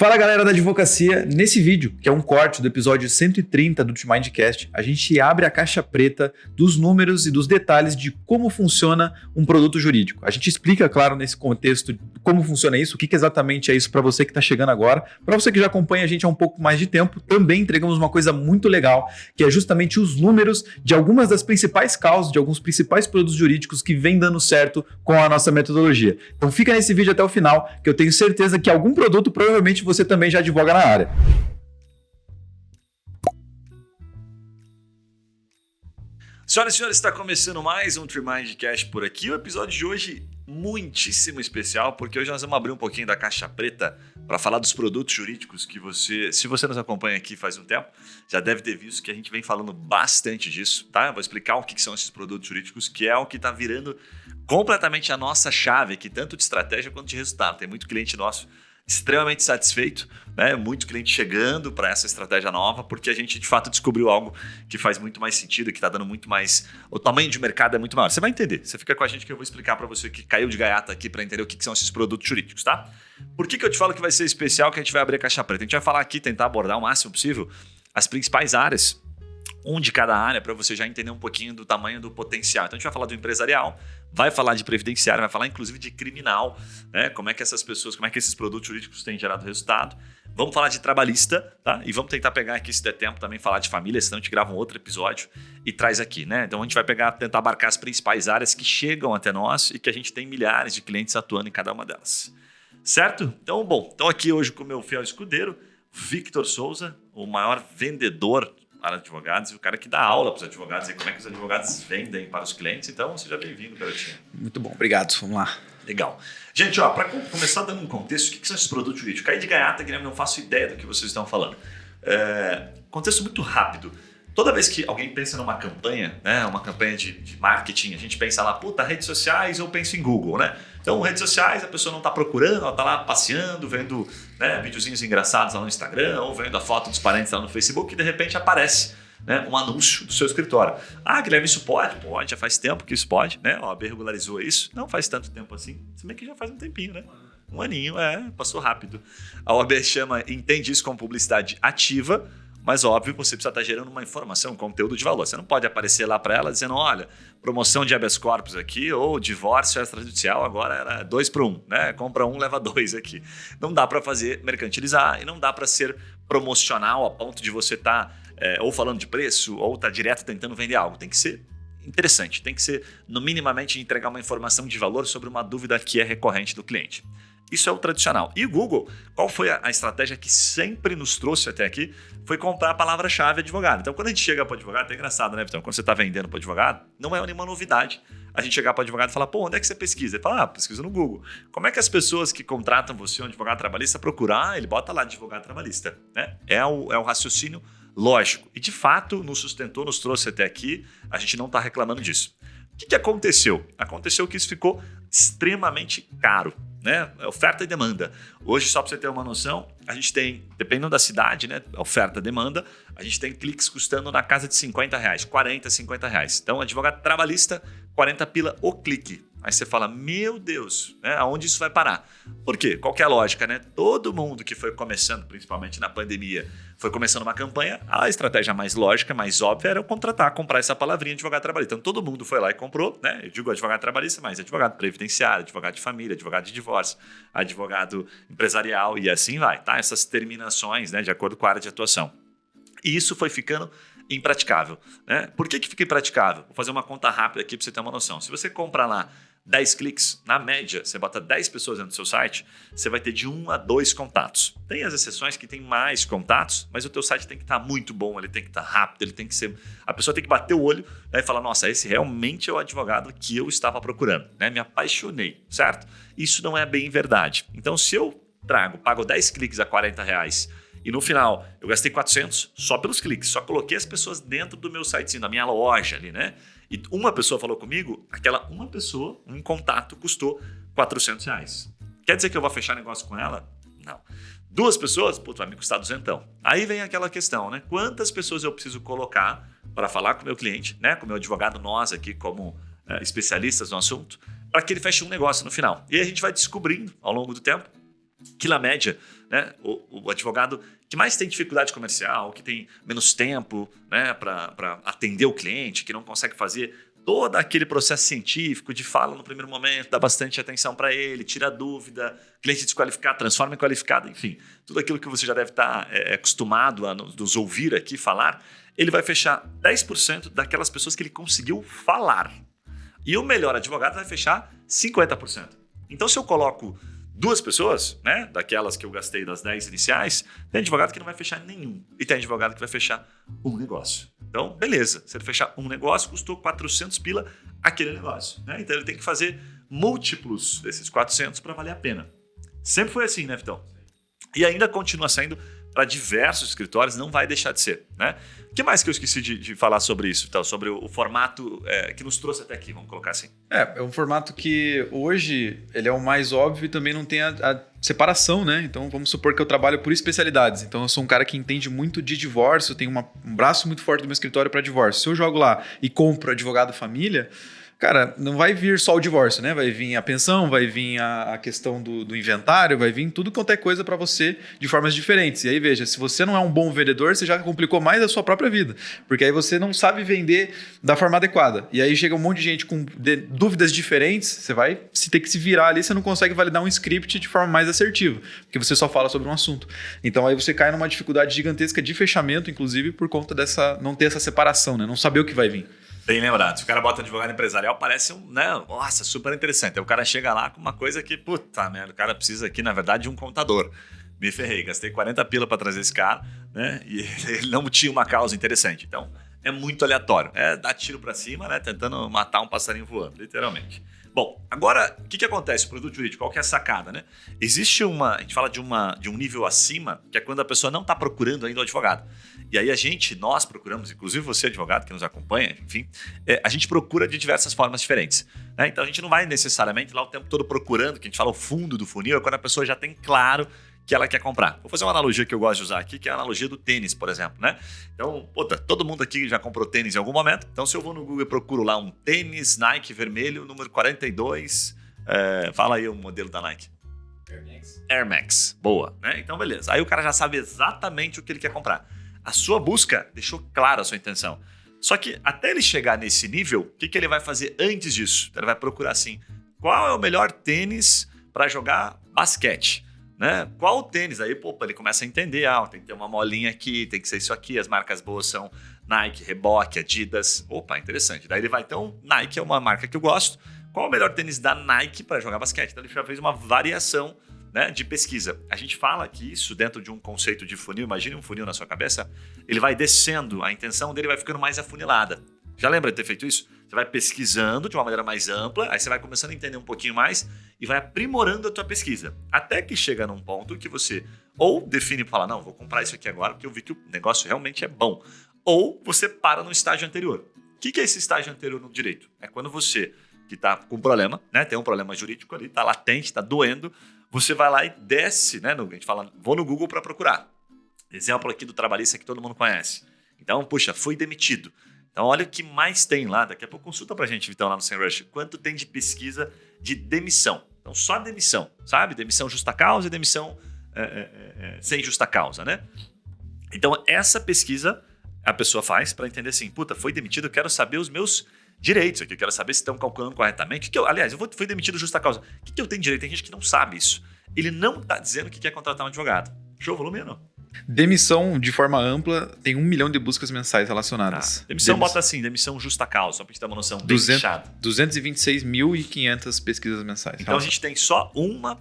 Fala galera da advocacia, nesse vídeo, que é um corte do episódio 130 do Mindcast, a gente abre a caixa preta dos números e dos detalhes de como funciona um produto jurídico. A gente explica, claro, nesse contexto, como funciona isso, o que exatamente é isso para você que está chegando agora. Para você que já acompanha a gente há um pouco mais de tempo, também entregamos uma coisa muito legal, que é justamente os números de algumas das principais causas, de alguns principais produtos jurídicos que vem dando certo com a nossa metodologia. Então fica nesse vídeo até o final, que eu tenho certeza que algum produto provavelmente você também já advoga na área. Senhoras e senhores, está começando mais um Mindcast por aqui. O episódio de hoje muitíssimo especial, porque hoje nós vamos abrir um pouquinho da caixa preta para falar dos produtos jurídicos que você, se você nos acompanha aqui faz um tempo, já deve ter visto que a gente vem falando bastante disso, tá? Eu vou explicar o que são esses produtos jurídicos, que é o que está virando completamente a nossa chave aqui, tanto de estratégia quanto de resultado. Tem muito cliente nosso extremamente satisfeito, né? Muito cliente chegando para essa estratégia nova, porque a gente de fato descobriu algo que faz muito mais sentido, que está dando muito mais... O tamanho de mercado é muito maior. Você vai entender, você fica com a gente que eu vou explicar para você que caiu de gaiata aqui para entender o que são esses produtos jurídicos, tá? Por que eu te falo que vai ser especial, que a gente vai abrir a caixa preta? A gente vai falar aqui, tentar abordar o máximo possível as principais áreas, um de cada área, para você já entender um pouquinho do tamanho do potencial. Então a gente vai falar do empresarial, vai falar de previdenciário, vai falar inclusive de criminal, né? Como é que essas pessoas, como é que esses produtos jurídicos têm gerado resultado. Vamos falar de trabalhista, tá? E vamos tentar pegar aqui, se der tempo, também falar de família, senão a gente grava um outro episódio e traz aqui, né? Então a gente vai tentar abarcar as principais áreas que chegam até nós e que a gente tem milhares de clientes atuando em cada uma delas. Certo? Então, bom, estou aqui hoje com o meu fiel escudeiro, Victor Souza, o maior vendedor para advogados e o cara que dá aula para os advogados e como é que os advogados vendem para os clientes. Então, seja bem-vindo, garotinho. Muito bom, obrigado. Vamos lá. Legal. Gente, para começar dando um contexto, o que são esses produtos jurídicos? Caí de gaiata, Guilherme, não faço ideia do que vocês estão falando. Contexto muito rápido. Toda vez que alguém pensa numa campanha, né, uma campanha de marketing, a gente pensa lá, puta, redes sociais, eu penso em Google, né? Então, redes sociais, a pessoa não está procurando, ela está lá passeando, vendo, né, videozinhos engraçados lá no Instagram, ou vendo a foto dos parentes lá no Facebook e de repente aparece, né, um anúncio do seu escritório. Ah, Guilherme, isso pode? Pode, já faz tempo que isso pode, né? A OAB regularizou isso. Não faz tanto tempo assim, se bem que já faz um tempinho, né? Um aninho, passou rápido. A OAB entende isso como publicidade ativa, mas óbvio, você precisa estar gerando uma informação, um conteúdo de valor. Você não pode aparecer lá para ela dizendo, olha, promoção de habeas corpus aqui ou divórcio extrajudicial agora era 2 por 1, né? Compra 1, leva 2 aqui. Não dá para fazer mercantilizar e não dá para ser promocional a ponto de você estar ou falando de preço ou estar direto tentando vender algo. Tem que ser interessante, tem que ser no minimamente entregar uma informação de valor sobre uma dúvida que é recorrente do cliente. Isso é o tradicional. E o Google, qual foi a estratégia que sempre nos trouxe até aqui? Foi comprar a palavra-chave advogado. Então, quando a gente chega para o advogado, é engraçado, né, Vitão? Quando você está vendendo para o advogado, não é nenhuma novidade a gente chegar para o advogado e falar, pô, onde é que você pesquisa? Ele fala, pesquisa no Google. Como é que as pessoas que contratam você, um advogado trabalhista, procuram? Ele bota lá advogado trabalhista, né? É o raciocínio lógico. E, de fato, nos sustentou, nos trouxe até aqui. A gente não está reclamando disso. O que aconteceu? Aconteceu que isso ficou extremamente caro, né? Oferta e demanda. Hoje, só para você ter uma noção, a gente tem, dependendo da cidade, né? Oferta e demanda, a gente tem cliques custando na casa de R$50, 40, R$50. Então, advogado trabalhista, 40 pila o clique. Aí você fala, meu Deus, né? Aonde isso vai parar? Por quê? Qual que é a lógica, né? Todo mundo que foi começando, principalmente na pandemia, foi começando uma campanha, a estratégia mais lógica, mais óbvia era comprar essa palavrinha advogado trabalhista. Então todo mundo foi lá e comprou, né? Eu digo advogado trabalhista, mas advogado previdenciário, advogado de família, advogado de divórcio, advogado empresarial e assim vai, tá? Essas terminações, né, de acordo com a área de atuação. E isso foi ficando impraticável, né? Por que fica impraticável? Vou fazer uma conta rápida aqui para você ter uma noção. Se você comprar lá 10 cliques, na média, você bota 10 pessoas dentro do seu site, você vai ter de 1 a 2 contatos. Tem as exceções que tem mais contatos, mas o teu site tem que estar muito bom, ele tem que estar rápido, ele tem que ser... A pessoa tem que bater o olho, né, e falar, nossa, esse realmente é o advogado que eu estava procurando, né? Me apaixonei, certo? Isso não é bem verdade. Então, se eu pago 10 cliques a R$40 e no final eu gastei 400 só pelos cliques, só coloquei as pessoas dentro do meu sitezinho, da minha loja ali, né? E uma pessoa falou comigo, aquela uma pessoa, um contato, custou R$400. Quer dizer que eu vou fechar negócio com ela? Não. 2 pessoas? Putz, vai me custar 200. Aí vem aquela questão, né? Quantas pessoas eu preciso colocar para falar com o meu cliente, né? Com o meu advogado, nós aqui como especialistas no assunto, para que ele feche um negócio no final. E aí a gente vai descobrindo ao longo do tempo que na média né? O advogado que mais tem dificuldade comercial, que tem menos tempo, né, para atender o cliente, que não consegue fazer todo aquele processo científico de fala no primeiro momento, dá bastante atenção para ele, tira dúvida, cliente desqualificado, transforma em qualificado, enfim, tudo aquilo que você já deve estar acostumado a nos ouvir aqui falar, ele vai fechar 10% daquelas pessoas que ele conseguiu falar. E o melhor advogado vai fechar 50%. Então, se eu coloco 2 pessoas, né, daquelas que eu gastei das 10 iniciais, tem advogado que não vai fechar nenhum. E tem advogado que vai fechar um negócio. Então, beleza. Se ele fechar um negócio, custou 400 pila aquele negócio, né? Então, ele tem que fazer múltiplos desses 400 para valer a pena. Sempre foi assim, né, Vitão? E ainda continua sendo para diversos escritórios, não vai deixar de ser, né? O que mais que eu esqueci de falar sobre isso, Vitão? Sobre o formato que nos trouxe até aqui, vamos colocar assim. É um formato que hoje ele é o mais óbvio e também não tem a separação, né? Então vamos supor que eu trabalho por especialidades. Então eu sou um cara que entende muito de divórcio, tenho um braço muito forte do meu escritório para divórcio. Se eu jogo lá e compro advogado família, cara, não vai vir só o divórcio, né? Vai vir a pensão, vai vir a questão do inventário, vai vir tudo quanto é coisa para você de formas diferentes. E aí, veja, se você não é um bom vendedor, você já complicou mais a sua própria vida. Porque aí você não sabe vender da forma adequada. E aí chega um monte de gente com dúvidas diferentes, você vai ter que se virar ali, você não consegue validar um script de forma mais assertiva, porque você só fala sobre um assunto. Então aí você cai numa dificuldade gigantesca de fechamento, inclusive por conta dessa não ter essa separação, né? Não saber o que vai vir. Bem lembrado. Se o cara bota advogado empresarial, parece nossa, super interessante. Aí o cara chega lá com uma coisa que, puta merda, o cara precisa aqui, na verdade, de um contador. Me ferrei, gastei 40 pila para trazer esse cara, né? E ele não tinha uma causa interessante. Então, é muito aleatório. É dar tiro para cima, né? Tentando matar um passarinho voando, literalmente. Bom, agora, o que acontece? O produto jurídico, qual que é a sacada, né? Existe a gente fala de um nível acima, que é quando a pessoa não está procurando ainda o advogado. E aí nós procuramos, inclusive você advogado que nos acompanha, enfim, a gente procura de diversas formas diferentes, né? Então a gente não vai necessariamente lá o tempo todo procurando, que a gente fala o fundo do funil, é quando a pessoa já tem claro que ela quer comprar. Vou fazer uma analogia que eu gosto de usar aqui, que é a analogia do tênis, por exemplo, né? Então, todo mundo aqui já comprou tênis em algum momento. Então, se eu vou no Google e procuro lá um tênis Nike vermelho, número 42, fala aí o modelo da Nike. Air Max. Boa, né? Então, beleza. Aí o cara já sabe exatamente o que ele quer comprar. A sua busca deixou clara a sua intenção. Só que até ele chegar nesse nível, o que ele vai fazer antes disso? Ele vai procurar assim, qual é o melhor tênis para jogar basquete? Né? Qual o tênis? Aí, ele começa a entender, tem que ter uma molinha aqui, tem que ser isso aqui, as marcas boas são Nike, Reebok, Adidas. Interessante. Daí ele vai, então, Nike é uma marca que eu gosto. Qual o melhor tênis da Nike para jogar basquete? Então ele já fez uma variação, né, de pesquisa. A gente fala que isso dentro de um conceito de funil, imagine um funil na sua cabeça, ele vai descendo, a intenção dele vai ficando mais afunilada. Já lembra de ter feito isso? Você vai pesquisando de uma maneira mais ampla, aí você vai começando a entender um pouquinho mais e vai aprimorando a tua pesquisa. Até que chega num ponto que você ou define e fala, não, vou comprar isso aqui agora porque eu vi que o negócio realmente é bom. Ou você para no estágio anterior. O que é esse estágio anterior no direito? É quando você, que está com um problema, né, tem um problema jurídico ali, está latente, está doendo, você vai lá e desce, né, a gente fala, vou no Google para procurar. Exemplo aqui do trabalhista que todo mundo conhece. Então, puxa, fui demitido. Então, olha o que mais tem lá. Daqui a pouco consulta pra gente, Vitão, lá no SEMrush. Quanto tem de pesquisa de demissão. Então, só demissão, sabe? Demissão justa causa e demissão sem justa causa, né? Então, essa pesquisa a pessoa faz para entender assim, foi demitido, eu quero saber os meus direitos aqui, eu quero saber se estão calculando corretamente. Fui demitido justa causa. O que eu tenho direito? Tem gente que não sabe isso. Ele não está dizendo que quer contratar um advogado. Show, volume ou não? Demissão, de forma ampla, tem 1 milhão de buscas mensais relacionadas. Demissão bota assim, demissão justa causa, só pra gente ter uma noção bem fechada. 226.500 pesquisas mensais. Então a gente tem só uma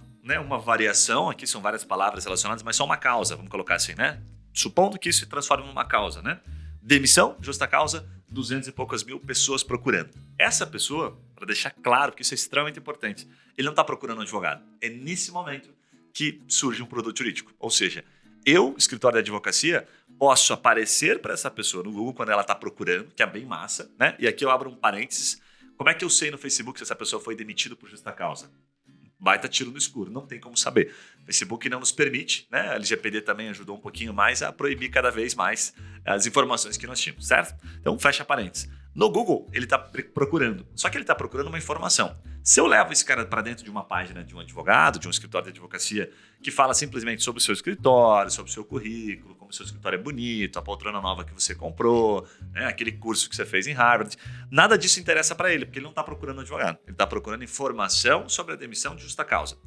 variação, aqui são várias palavras relacionadas, mas só uma causa, vamos colocar assim, né? Supondo que isso se transforme numa causa, né? Demissão, justa causa, 200 e poucas mil pessoas procurando. Essa pessoa, para deixar claro, porque isso é extremamente importante, ele não está procurando um advogado. É nesse momento que surge um produto jurídico. Ou seja, eu, escritório de advocacia, posso aparecer para essa pessoa no Google quando ela está procurando, que é bem massa, né? E aqui eu abro um parênteses. Como é que eu sei no Facebook se essa pessoa foi demitida por justa causa? Baita tiro no escuro, não tem como saber. O Facebook não nos permite, né? A LGPD também ajudou um pouquinho mais a proibir cada vez mais as informações que nós tínhamos, certo? Então, fecha parênteses. No Google, ele está procurando. Só que ele está procurando uma informação. Se eu levo esse cara para dentro de uma página de um advogado, de um escritório de advocacia, que fala simplesmente sobre o seu escritório, sobre o seu currículo, como o seu escritório é bonito, a poltrona nova que você comprou, né, aquele curso que você fez em Harvard, nada disso interessa para ele, porque ele não está procurando um advogado. Ele está procurando informação sobre a demissão de justa causa.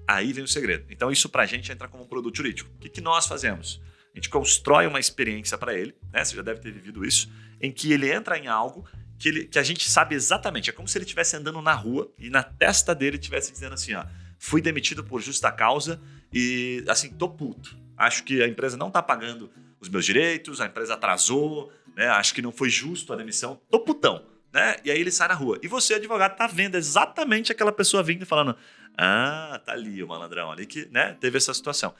Aí vem o segredo. Então isso para a gente entra como um produto jurídico. O que nós fazemos? A gente constrói uma experiência para ele, né? Você já deve ter vivido isso, em que ele entra em algo que a gente sabe exatamente. É como se ele estivesse andando na rua e na testa dele estivesse dizendo assim, ó, fui demitido por justa causa e, assim, tô puto. Acho que a empresa não tá pagando os meus direitos, a empresa atrasou, né? Acho que não foi justo a demissão, tô putão, né? E aí ele sai na rua. E você, advogado, tá vendo exatamente aquela pessoa vindo e falando, ah, tá ali o malandrão ali que, né, teve essa situação.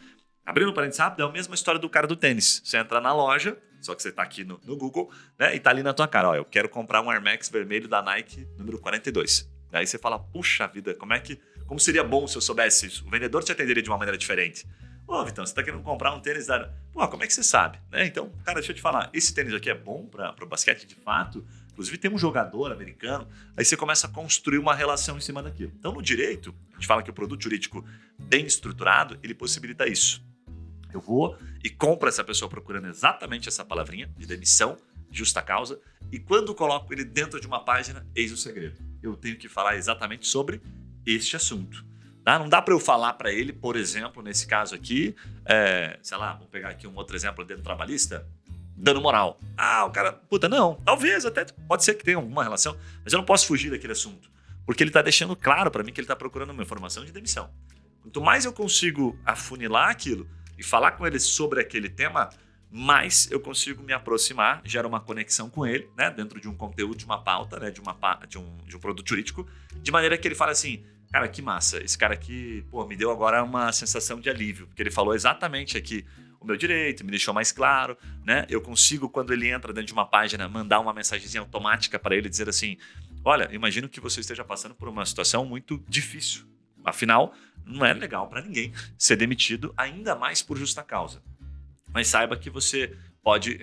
Abrindo um parênteses rápido, é a mesma história do cara do tênis. Você entra na loja, só que você está aqui no Google, né? E tá ali na tua cara, ó, eu quero comprar um Air Max vermelho da Nike número 42. Aí você fala, puxa vida, como seria bom se eu soubesse isso? O vendedor te atenderia de uma maneira diferente. Ô, Vitão, você tá querendo comprar um tênis da... Pô, como é que você sabe? Né? Então, cara, deixa eu te falar, esse tênis aqui é bom para o basquete de fato? Inclusive tem um jogador americano, aí você começa a construir uma relação em cima daquilo. Então, no direito, a gente fala que o produto jurídico bem estruturado, ele possibilita isso. Eu vou e compro essa pessoa procurando exatamente essa palavrinha de demissão, justa causa, e quando coloco ele dentro de uma página, eis o segredo. Eu tenho que falar exatamente sobre este assunto. Tá? Não dá para eu falar para ele, por exemplo, nesse caso aqui, sei lá, vamos pegar aqui um outro exemplo dentro do trabalhista, dano moral. Ah, o cara, puta, não, talvez até pode ser que tenha alguma relação, mas eu não posso fugir daquele assunto, porque ele está deixando claro para mim que ele está procurando uma informação de demissão. Quanto mais eu consigo afunilar aquilo, e falar com ele sobre aquele tema, mais eu consigo me aproximar, gera uma conexão com ele, né, dentro de um conteúdo, de uma pauta, né, de um produto jurídico, de maneira que ele fala assim, cara, que massa, esse cara aqui, pô, me deu agora uma sensação de alívio, porque ele falou exatamente aqui o meu direito, me deixou mais claro, né, eu consigo, quando ele entra dentro de uma página, mandar uma mensagenzinha automática para ele, dizer assim, olha, imagino que você esteja passando por uma situação muito difícil. Afinal, não é legal para ninguém ser demitido, ainda mais por justa causa. Mas saiba que você pode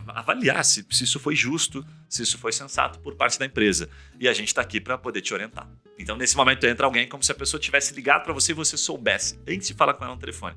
avaliar se isso foi justo, se isso foi sensato por parte da empresa. E a gente está aqui para poder te orientar. Então, nesse momento, entra alguém como se a pessoa tivesse ligado para você e você soubesse, antes de falar com ela no telefone.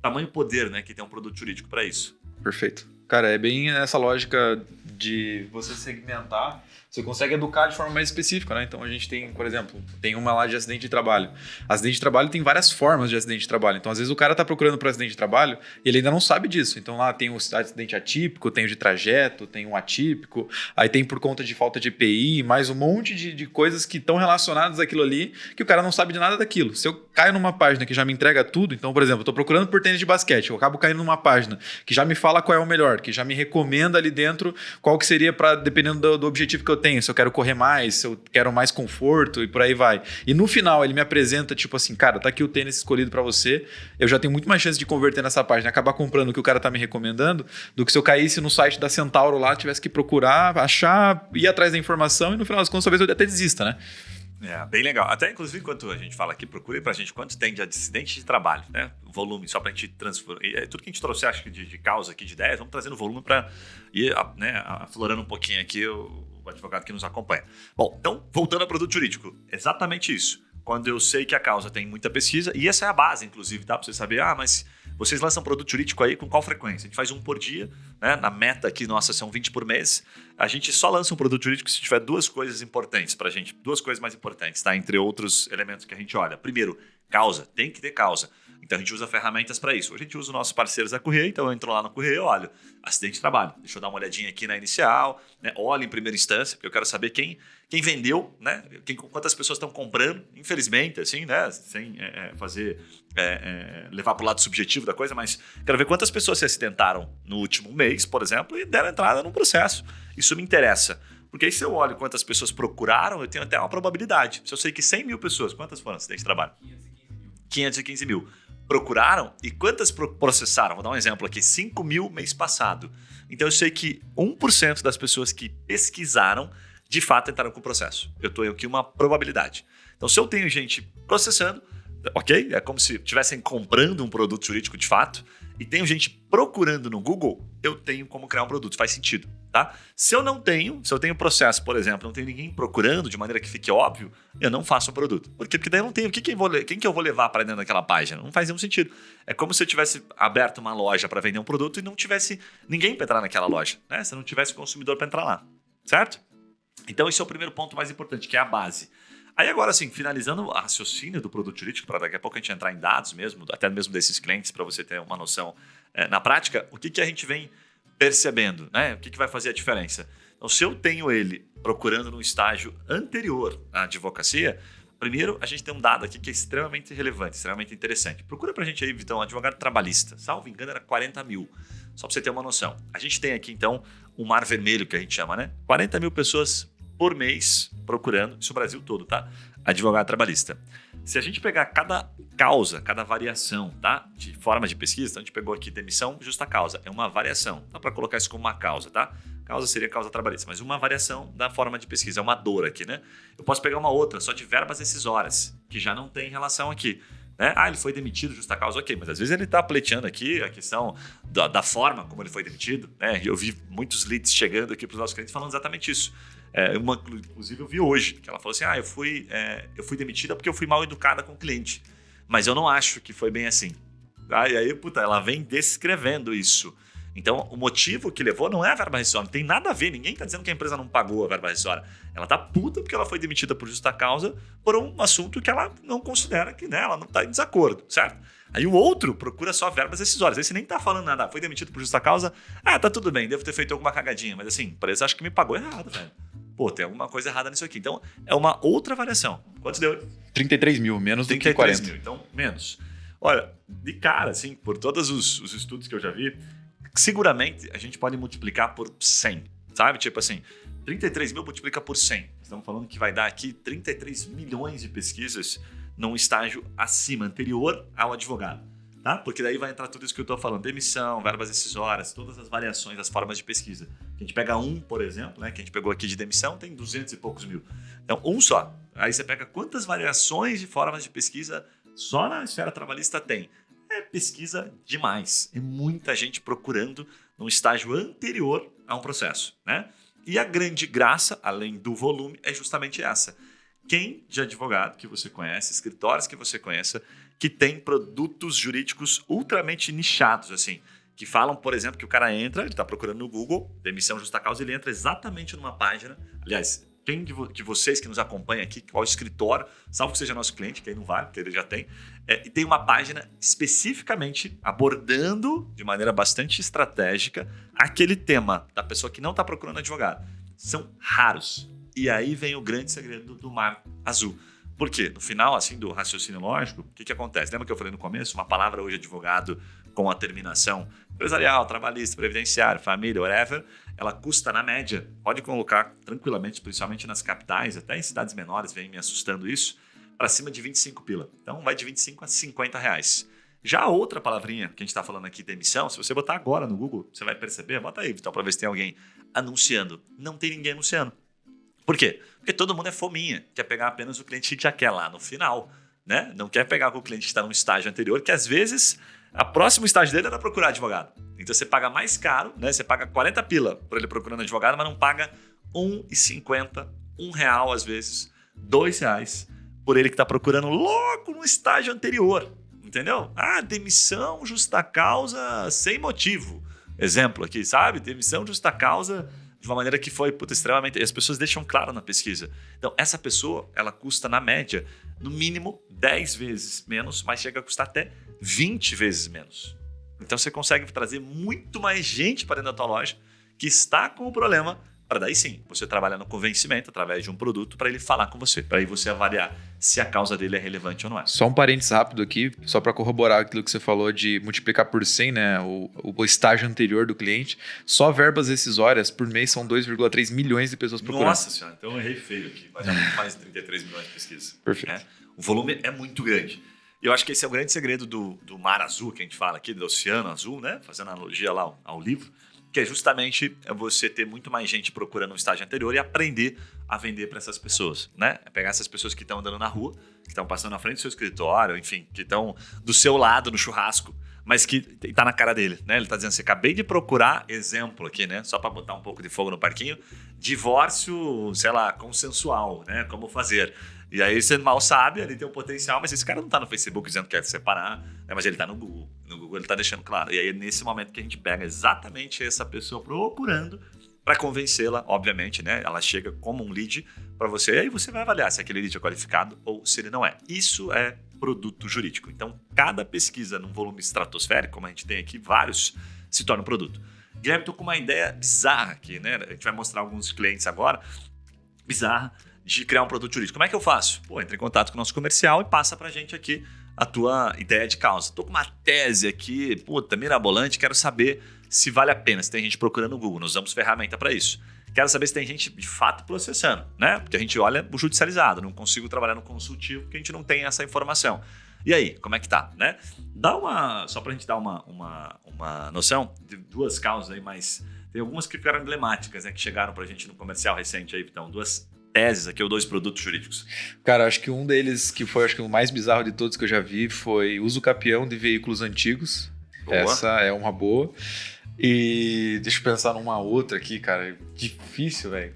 Tamanho poder, né, que tem um produto jurídico para isso. Perfeito. Cara, é bem essa lógica de você segmentar. Você consegue educar de forma mais específica, né? Então a gente tem, por exemplo, tem uma lá de acidente de trabalho. Acidente de trabalho tem várias formas de acidente de trabalho. Então, às vezes, o cara tá procurando por acidente de trabalho e ele ainda não sabe disso. Então, lá tem o acidente atípico, tem o de trajeto, tem o atípico, aí tem por conta de falta de EPI, mais um monte de coisas que estão relacionadas àquilo ali, que o cara não sabe de nada daquilo. Se eu caio numa página que já me entrega tudo, então, por exemplo, eu tô procurando por tênis de basquete, eu acabo caindo numa página que já me fala qual é o melhor, que já me recomenda ali dentro qual que seria para, dependendo do objetivo que eu tenho, se eu quero correr mais, se eu quero mais conforto e por aí vai. E no final ele me apresenta tipo assim, cara, tá aqui o tênis escolhido para você, eu já tenho muito mais chance de converter nessa página, acabar comprando o que o cara tá me recomendando, do que se eu caísse no site da Centauro lá, tivesse que procurar, achar, ir atrás da informação e no final das contas talvez eu até desista, né? É, bem legal. Até, inclusive, enquanto a gente fala aqui, procure pra gente quanto tem de acidente de trabalho, né? Volume, só pra gente transformar. Tudo que a gente trouxe, acho que de causa aqui, de ideias, vamos trazendo volume pra ir, né, aflorando um pouquinho aqui o advogado que nos acompanha. Bom, então, voltando ao produto jurídico, exatamente isso. Quando eu sei que a causa tem muita pesquisa, e essa é a base, inclusive, tá? Pra você saber, mas vocês lançam produto jurídico aí com qual frequência? A gente faz um por dia, né? Na meta aqui, nossa, são 20 por mês. A gente só lança um produto jurídico se tiver duas coisas importantes pra gente, duas coisas mais importantes, tá? Entre outros elementos que a gente olha. Primeiro, causa, tem que ter causa. Então a gente usa ferramentas para isso. A gente usa os nossos parceiros da Correia, então eu entro lá no Correia, olho, acidente de trabalho. Deixa eu dar uma olhadinha aqui na inicial, né? Olho em primeira instância, porque eu quero saber quem vendeu, né? Quantas pessoas estão comprando, infelizmente, assim, né? Sem levar para o lado subjetivo da coisa, mas quero ver quantas pessoas se acidentaram no último mês, por exemplo, e deram entrada num processo. Isso me interessa. Porque aí se eu olho quantas pessoas procuraram, eu tenho até uma probabilidade. Se eu sei que 100 mil pessoas, quantas foram acidentes de trabalho? 515 mil. Procuraram e quantas processaram? Vou dar um exemplo aqui, 5 mil mês passado. Então eu sei que 1% das pessoas que pesquisaram, de fato entraram com o processo. Eu tenho aqui uma probabilidade. Então se eu tenho gente processando, ok? É como se estivessem comprando um produto jurídico de fato, e tenho gente procurando no Google, eu tenho como criar um produto, faz sentido. Tá? Se eu tenho processo, por exemplo, não tenho ninguém procurando de maneira que fique óbvio, eu não faço o produto. Por quê? Porque daí eu não tenho quem que eu vou levar para dentro daquela página. Não faz nenhum sentido. É como se eu tivesse aberto uma loja para vender um produto e não tivesse ninguém para entrar naquela loja. Né? Se não tivesse consumidor para entrar lá. Certo? Então esse é o primeiro ponto mais importante, que é a base. Aí agora, assim, finalizando o raciocínio do produto jurídico, para daqui a pouco a gente entrar em dados mesmo, até mesmo desses clientes, para você ter uma noção na prática, o que a gente vem percebendo, né? O que vai fazer a diferença? Então, se eu tenho ele procurando num estágio anterior à advocacia, primeiro a gente tem um dado aqui que é extremamente relevante, extremamente interessante. Procura pra gente aí, Vitão, advogado trabalhista. Salvo engano, era 40 mil. Só pra você ter uma noção. A gente tem aqui, então, um mar vermelho, que a gente chama, né? 40 mil pessoas por mês procurando, isso o Brasil todo, tá? Advogado trabalhista. Se a gente pegar cada causa, cada variação, tá? De forma de pesquisa, então a gente pegou aqui demissão, justa causa. É uma variação. Dá para colocar isso como uma causa, tá? Causa seria causa trabalhista, mas uma variação da forma de pesquisa. É uma dor aqui, né? Eu posso pegar uma outra, só de verbas decisórias, que já não tem relação aqui. Né? Ele foi demitido, justa causa, ok. Mas às vezes ele está pleiteando aqui a questão da forma como ele foi demitido. Né? Eu vi muitos leads chegando aqui para os nossos clientes falando exatamente isso. Inclusive eu vi hoje, que ela falou assim, eu fui demitida porque eu fui mal educada com o cliente. Mas eu não acho que foi bem assim. E aí, ela vem descrevendo isso. Então, o motivo que levou não é a verba rescisória, não tem nada a ver, ninguém está dizendo que a empresa não pagou a verba rescisória. Ela está puta porque ela foi demitida por justa causa por um assunto que ela não considera que, né, ela não está em desacordo, certo? Aí o outro procura só verbas rescisórias, aí você nem está falando nada, foi demitido por justa causa, tá tudo bem, devo ter feito alguma cagadinha, mas assim, a empresa acho que me pagou errado, velho. Pô, tem alguma coisa errada nisso aqui. Então, é uma outra variação. Quantos deu? 33 mil, menos do que 40. 40 mil, então menos. Olha, de cara, assim, por todos os estudos que eu já vi, seguramente a gente pode multiplicar por 100, sabe? Tipo assim, 33 mil multiplica por 100. Estamos falando que vai dar aqui 33 milhões de pesquisas num estágio acima, anterior ao advogado. Tá? Porque daí vai entrar tudo isso que eu estou falando, demissão, verbas decisórias, todas as variações, as formas de pesquisa. A gente pega por exemplo, né, que a gente pegou aqui de demissão, tem 200 e poucos mil. Então, um só. Aí você pega quantas variações de formas de pesquisa só na esfera trabalhista tem. É pesquisa demais. É muita gente procurando num estágio anterior a um processo. Né? E a grande graça, além do volume, é justamente essa. Quem de advogado que você conhece, escritórios que você conheça, que tem produtos jurídicos ultramente nichados, assim, que falam, por exemplo, que o cara entra, ele está procurando no Google, demissão justa causa, ele entra exatamente numa página. Aliás, quem de vocês que nos acompanha aqui, qual escritório, salvo que seja nosso cliente, que aí não vale, porque ele já tem, e tem uma página especificamente abordando, de maneira bastante estratégica, aquele tema da pessoa que não está procurando advogado. São raros. E aí vem o grande segredo do mar azul. Por quê? No final, assim, do raciocínio lógico, o que acontece? Lembra que eu falei no começo? Uma palavra hoje advogado com a terminação empresarial, trabalhista, previdenciário, família, whatever, ela custa na média, pode colocar tranquilamente, principalmente nas capitais, até em cidades menores, vem me assustando isso, para cima de 25 pila. Então vai de 25 a 50 reais. Já a outra palavrinha que a gente está falando aqui, demissão, se você botar agora no Google, você vai perceber, bota aí, então, para ver se tem alguém anunciando. Não tem ninguém anunciando. Por quê? Porque todo mundo é fominha, quer pegar apenas o cliente que já quer lá no final, né? Não quer pegar com o cliente que está num estágio anterior, que às vezes a próximo estágio dele era procurar advogado. Então você paga mais caro, né? Você paga 40 pila por ele procurando advogado, mas não paga R$1,50, R$1 às vezes, R$2 por ele que está procurando logo no estágio anterior, entendeu? Demissão, justa causa, sem motivo. Exemplo aqui, sabe? Demissão, justa causa, de uma maneira que foi extremamente... E as pessoas deixam claro na pesquisa. Então, essa pessoa, ela custa, na média, no mínimo 10 vezes menos, mas chega a custar até 20 vezes menos. Então, você consegue trazer muito mais gente para dentro da tua loja que está com o problema, para daí sim, você trabalhar no convencimento através de um produto para ele falar com você, para aí você avaliar se a causa dele é relevante ou não é. Só um parênteses rápido aqui, só para corroborar aquilo que você falou de multiplicar por 100, né, o estágio anterior do cliente, só verbas rescisórias por mês são 2,3 milhões de pessoas procurando. Nossa senhora, então eu errei feio aqui, mas é muito mais de 33 milhões de pesquisas. Perfeito. Né? O volume é muito grande. E eu acho que esse é o grande segredo do mar azul, que a gente fala aqui, do oceano azul, né, fazendo analogia lá ao livro, que é justamente você ter muito mais gente procurando um estágio anterior e aprender a vender para essas pessoas, né? É pegar essas pessoas que estão andando na rua, que estão passando na frente do seu escritório, enfim, que estão do seu lado no churrasco, mas que tá na cara dele, né? Ele tá dizendo assim, acabei de procurar exemplo aqui, né? Só para botar um pouco de fogo no parquinho, divórcio, sei lá, consensual, né? Como fazer. E aí você mal sabe, ele tem um potencial, mas esse cara não tá no Facebook dizendo que quer se separar, né? Mas ele tá no Google. No Google ele tá deixando claro. E aí é nesse momento que a gente pega exatamente essa pessoa procurando para convencê-la, obviamente, né? Ela chega como um lead para você, e aí você vai avaliar se aquele lead é qualificado ou se ele não é. Isso é produto jurídico. Então, cada pesquisa num volume estratosférico, como a gente tem aqui, vários, se torna um produto. Guilherme, estou com uma ideia bizarra aqui, né? A gente vai mostrar alguns clientes agora, bizarra, de criar um produto jurídico. Como é que eu faço? Pô, entra em contato com o nosso comercial e passa pra gente aqui a tua ideia de causa. Estou com uma tese aqui, puta, mirabolante, quero saber se vale a pena, se tem gente procurando no Google. Nós usamos ferramenta para isso. Quero saber se tem gente de fato processando, né? Porque a gente olha o judicializado, não consigo trabalhar no consultivo porque a gente não tem essa informação. E aí, como é que tá, né? Só pra gente dar uma noção de duas causas aí, mas tem algumas que ficaram emblemáticas, né? Que chegaram pra gente no comercial recente aí, então, duas teses aqui, ou dois produtos jurídicos. Cara, acho que um deles, que foi acho que o mais bizarro de todos que eu já vi, foi uso capião de veículos antigos. Boa. Essa é uma boa. E deixa eu pensar numa outra aqui, cara. Difícil, velho.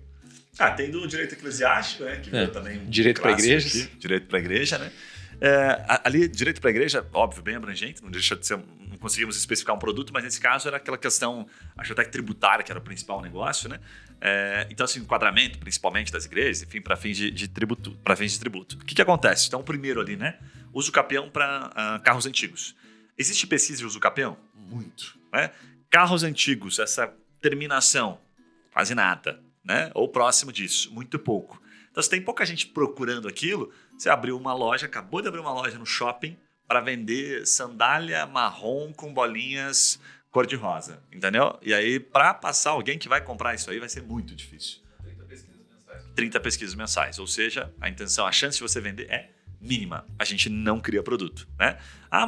Tem do direito eclesiástico, né? Que também direito para igrejas. Aqui, direito para igreja, né? Ali, direito para igreja, óbvio, bem abrangente, não deixa de ser, não conseguimos especificar um produto, mas nesse caso era aquela questão, acho até que tributária, que era o principal negócio, né? Então, assim, enquadramento, principalmente das igrejas, enfim, para fins de tributo. O que acontece? Então, o primeiro ali, né? Uso capião para carros antigos. Existe pesquisa de uso capião? Muito, né? Carros antigos, essa terminação, quase nada, né? Ou próximo disso, muito pouco. Então, se tem pouca gente procurando aquilo, você abriu uma loja, acabou de abrir uma loja no shopping para vender sandália marrom com bolinhas cor-de-rosa, entendeu? E aí, para passar alguém que vai comprar isso aí, vai ser muito difícil. 30 pesquisas mensais. Ou seja, a chance de você vender é mínima. A gente não cria produto, né?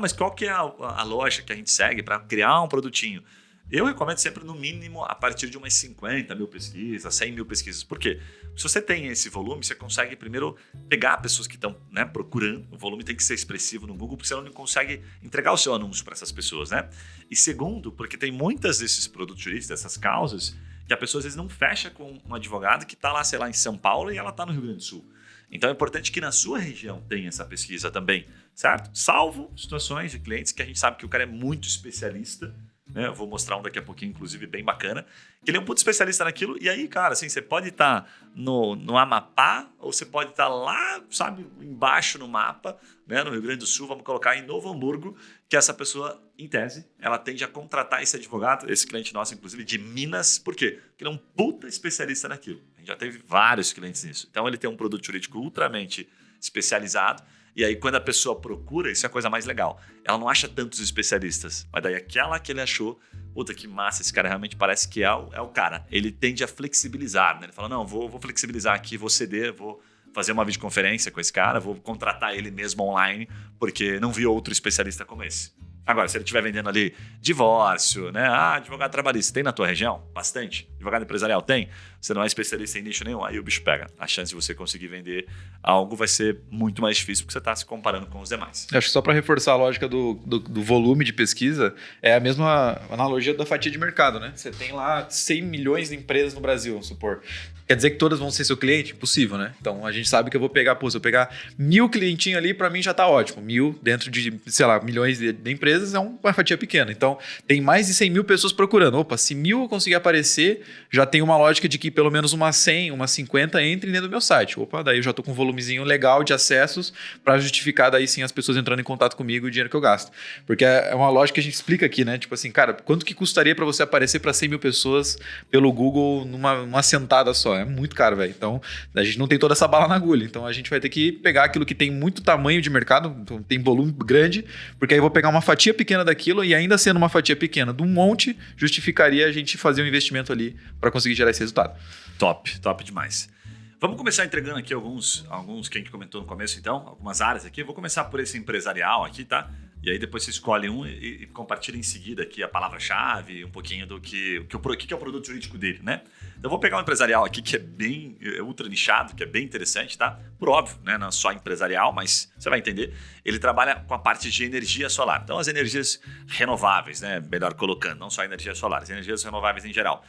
Mas qual que é a loja que a gente segue para criar um produtinho? Eu recomendo sempre, no mínimo, a partir de umas 50 mil pesquisas, 100 mil pesquisas. Por quê? Se você tem esse volume, você consegue primeiro pegar pessoas que estão, né, procurando. O volume tem que ser expressivo no Google, porque você não consegue entregar o seu anúncio para essas pessoas, né? E segundo, porque tem muitas desses produtos jurídicos, dessas causas, que a pessoa às vezes não fecha com um advogado que está lá, sei lá, em São Paulo e ela está no Rio Grande do Sul. Então é importante que na sua região tenha essa pesquisa também, certo? Salvo situações de clientes que a gente sabe que o cara é muito especialista, né? Eu vou mostrar um daqui a pouquinho, inclusive, bem bacana, que ele é um puto especialista naquilo, e aí, cara, assim, você pode estar no Amapá, ou você pode estar lá, sabe, embaixo no mapa, né, no Rio Grande do Sul, vamos colocar em Novo Hamburgo, que essa pessoa, em tese, ela tende a contratar esse advogado, esse cliente nosso, inclusive, de Minas. Por quê? Porque ele é um puta especialista naquilo. A gente já teve vários clientes nisso. Então, ele tem um produto jurídico ultramente especializado. E aí, quando a pessoa procura, isso é a coisa mais legal. Ela não acha tantos especialistas, mas daí aquela que ele achou, puta, que massa, esse cara realmente parece que é o cara. Ele tende a flexibilizar, né? Ele fala, não, vou flexibilizar aqui, vou ceder, vou fazer uma videoconferência com esse cara, vou contratar ele mesmo online, porque não vi outro especialista como esse. Agora, se ele estiver vendendo ali divórcio, né? Advogado trabalhista, tem na tua região? Bastante. Advogado empresarial, tem? Você não é especialista em nicho nenhum, aí o bicho pega. A chance de você conseguir vender algo vai ser muito mais difícil, porque você está se comparando com os demais. Acho que só para reforçar a lógica do volume de pesquisa, é a mesma analogia da fatia de mercado, né? Você tem lá 100 milhões de empresas no Brasil, vamos supor. Quer dizer que todas vão ser seu cliente? Impossível, né? Então, a gente sabe que eu vou pegar, se eu pegar 1.000 clientinhos ali, para mim já tá ótimo. 1.000 dentro de, sei lá, milhões de empresas é uma fatia pequena. Então, tem mais de 100 mil pessoas procurando. Opa, se 1.000 eu conseguir aparecer, já tem uma lógica de que pelo menos umas 100, umas 50 entrem dentro do meu site. Opa, daí eu já tô com um volumezinho legal de acessos para justificar daí sim as pessoas entrando em contato comigo e o dinheiro que eu gasto. Porque é uma lógica que a gente explica aqui, né? Tipo assim, cara, quanto que custaria para você aparecer para 100 mil pessoas pelo Google numa sentada só? É muito caro, velho. Então, a gente não tem toda essa bala na agulha. Então, a gente vai ter que pegar aquilo que tem muito tamanho de mercado, então, tem volume grande, porque aí eu vou pegar uma fatia pequena daquilo e ainda sendo uma fatia pequena de um monte, justificaria a gente fazer um investimento ali para conseguir gerar esse resultado. Top demais. Vamos começar entregando aqui alguns que a gente comentou no começo, então, algumas áreas aqui. Eu vou começar por esse empresarial aqui, tá? E aí depois você escolhe um e compartilha em seguida aqui a palavra-chave, um pouquinho do que é o produto jurídico dele, né? Então eu vou pegar um empresarial aqui que é bem ultra nichado, que é bem interessante, tá? Por óbvio, né? Não é só empresarial, mas você vai entender. Ele trabalha com a parte de energia solar. Então as energias renováveis, né? Melhor colocando, não só energia solar, as energias renováveis em geral.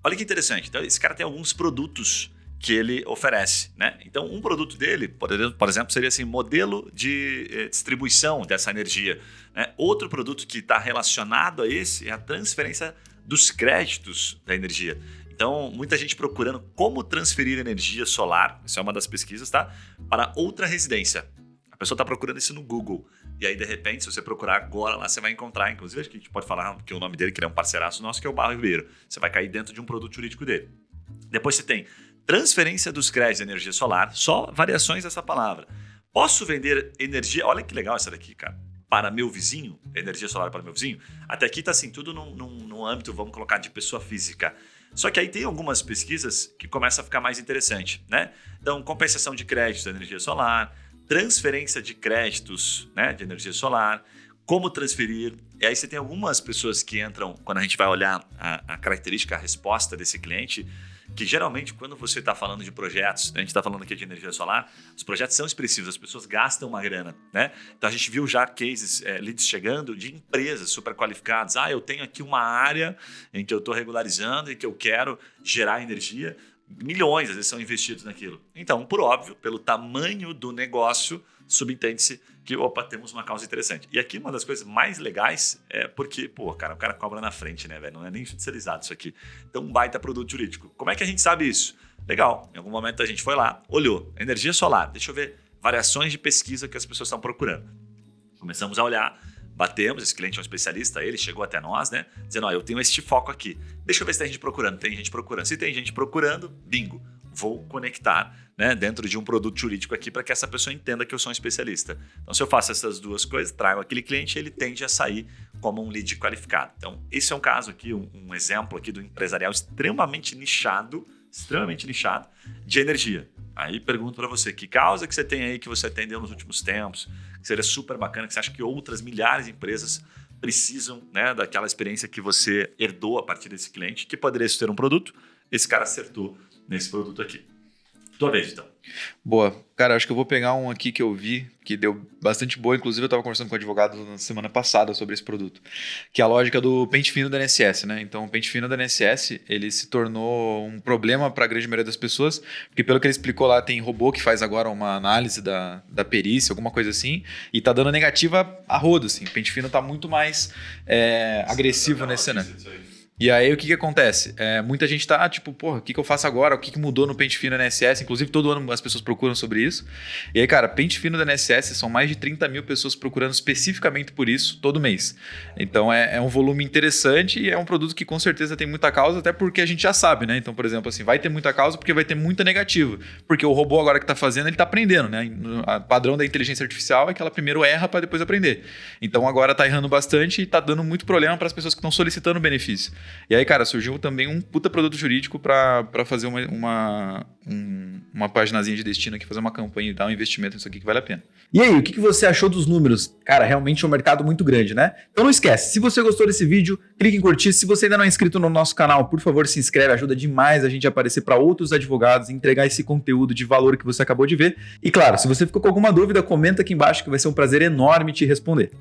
Olha que interessante. Então esse cara tem alguns produtos que ele oferece, né? Então, um produto dele, por exemplo, seria assim, modelo de distribuição dessa energia, né? Outro produto que está relacionado a esse é a transferência dos créditos da energia. Então, muita gente procurando como transferir energia solar, isso é uma das pesquisas, tá? Para outra residência. A pessoa está procurando isso no Google. E aí, de repente, se você procurar agora lá, você vai encontrar, inclusive, acho que a gente pode falar que o nome dele, que ele é um parceiraço nosso, que é o Barro Ribeiro. Você vai cair dentro de um produto jurídico dele. Depois você tem transferência dos créditos de energia solar, só variações dessa palavra. Posso vender energia, olha que legal essa daqui, cara, para meu vizinho, energia solar para meu vizinho? Até aqui está assim, tudo num âmbito, vamos colocar, de pessoa física. Só que aí tem algumas pesquisas que começam a ficar mais interessante, né? Então, compensação de créditos da energia solar, transferência de créditos, né, de energia solar, como transferir. E aí você tem algumas pessoas que entram, quando a gente vai olhar a característica, a resposta desse cliente, que geralmente quando você está falando de projetos, a gente está falando aqui de energia solar, os projetos são expressivos, as pessoas gastam uma grana, né? Então a gente viu já cases, leads chegando de empresas super qualificadas. Eu tenho aqui uma área em que eu estou regularizando e que eu quero gerar energia. Milhões às vezes são investidos naquilo. Então, por óbvio, pelo tamanho do negócio, subentende-se que, temos uma causa interessante. E aqui uma das coisas mais legais é porque, o cara cobra na frente, né, velho? Não é nem judicializado isso aqui. Então, um baita produto jurídico. Como é que a gente sabe isso? Legal. Em algum momento a gente foi lá, olhou. Energia solar. Deixa eu ver variações de pesquisa que as pessoas estão procurando. Começamos a olhar, batemos, esse cliente é um especialista, ele chegou até nós, né? Dizendo, eu tenho este foco aqui. Deixa eu ver se tem gente procurando. Tem gente procurando. Se tem gente procurando, bingo. Vou conectar, né, dentro de um produto jurídico aqui para que essa pessoa entenda que eu sou um especialista. Então, se eu faço essas duas coisas, trago aquele cliente, ele tende a sair como um lead qualificado. Então, esse é um caso aqui, um exemplo aqui do empresarial extremamente nichado de energia. Aí pergunto para você, que causa que você tem aí que você atendeu nos últimos tempos, que seria super bacana, que você acha que outras milhares de empresas precisam, né, daquela experiência que você herdou a partir desse cliente, que poderia ser um produto, esse cara acertou nesse produto aqui. Tua vez, então. Boa. Cara, acho que eu vou pegar um aqui que eu vi, que deu bastante boa. Inclusive, eu estava conversando com o advogado na semana passada sobre esse produto, que é a lógica do pente fino da INSS, né? Então, o pente fino da INSS, ele se tornou um problema para a grande maioria das pessoas, porque pelo que ele explicou lá, tem robô que faz agora uma análise da perícia, alguma coisa assim, e tá dando negativa a rodo, assim. O pente fino tá muito mais agressivo nesse cenário. E aí, o que acontece? Muita gente tá tipo, o que eu faço agora? O que mudou no pente fino da INSS? Inclusive, todo ano as pessoas procuram sobre isso. E aí, cara, pente fino da INSS são mais de 30 mil pessoas procurando especificamente por isso todo mês. Então, é um volume interessante e é um produto que com certeza tem muita causa, até porque a gente já sabe, né? Então, por exemplo, assim, vai ter muita causa porque vai ter muita negativa. Porque o robô agora que tá fazendo, ele tá aprendendo, né? O padrão da inteligência artificial é que ela primeiro erra para depois aprender. Então, agora tá errando bastante e tá dando muito problema para as pessoas que estão solicitando o benefício. E aí, cara, surgiu também um puta produto jurídico para fazer uma paginazinha de destino aqui, fazer uma campanha e dar um investimento nisso aqui que vale a pena. E aí, o que você achou dos números? Cara, realmente é um mercado muito grande, né? Então não esquece, se você gostou desse vídeo, clique em curtir. Se você ainda não é inscrito no nosso canal, por favor, se inscreve. Ajuda demais a gente a aparecer para outros advogados, entregar esse conteúdo de valor que você acabou de ver. E claro, se você ficou com alguma dúvida, comenta aqui embaixo que vai ser um prazer enorme te responder.